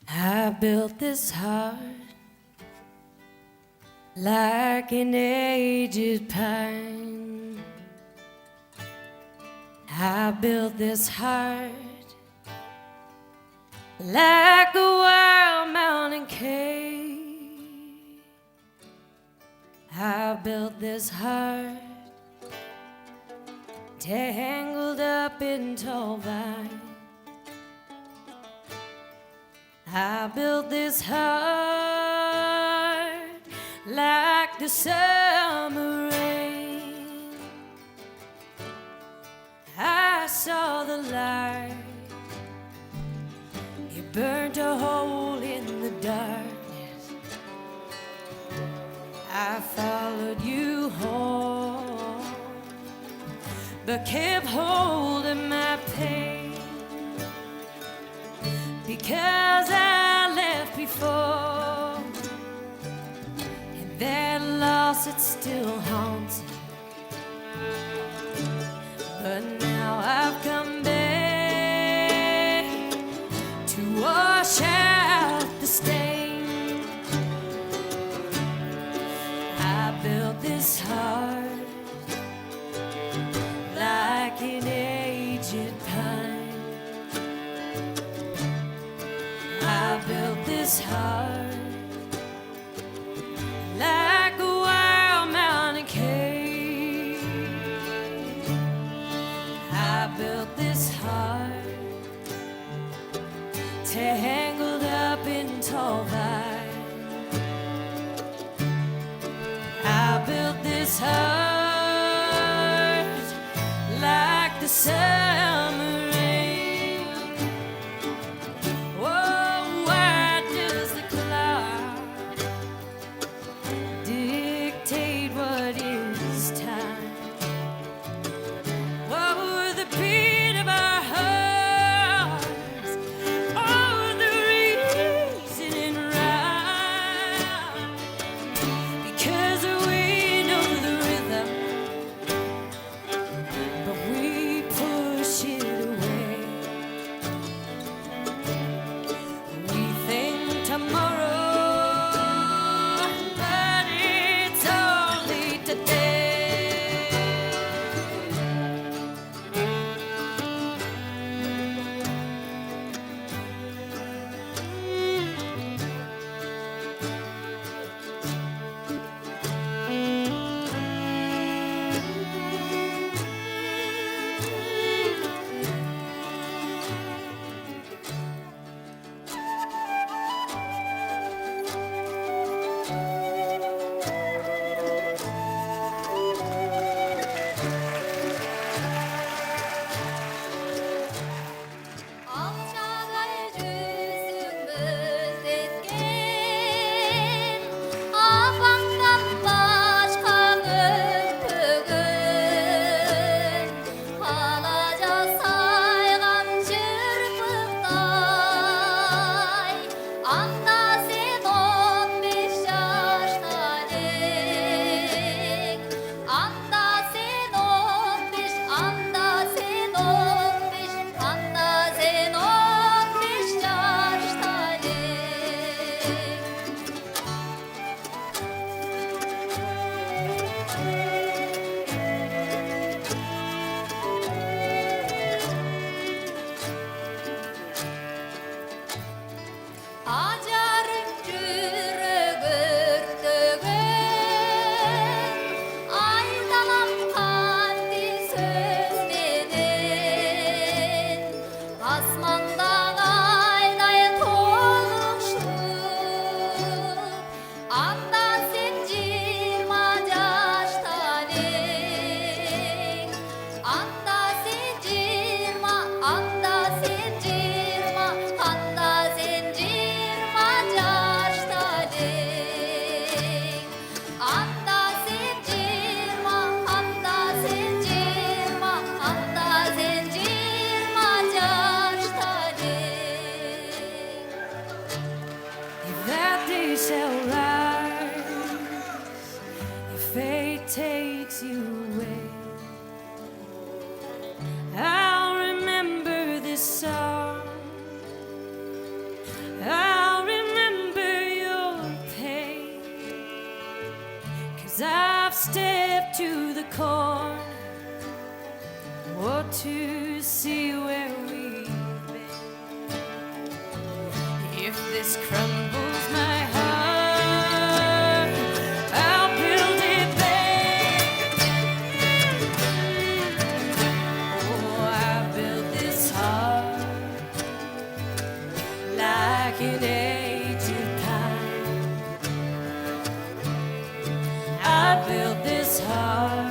I built this heart like an aged pine. I built this heart like a wild mountain cave. I built this heart tangled up in tall vines. I built this heart like the summer rain. I saw the light, it burnt a hole in the darkness. I followed you home, but kept holding my pain, because I left before, and that loss, it still haunts me. But now I've come back to wash out the stain. I built this heart like an aged pine. I built this heart like a wild mountain cave. I built this heart tangled up in tall vines. I built this heart like the summer rain. Oh, why does the clock dictate what is time? Oh, the beat of our hearts, oh, the reasoning right, because we know the rhythm to the core, or to see where we've been. If this crumbles my heart, I'll build it back. Oh, I built this heart like an aged kite. I built this heart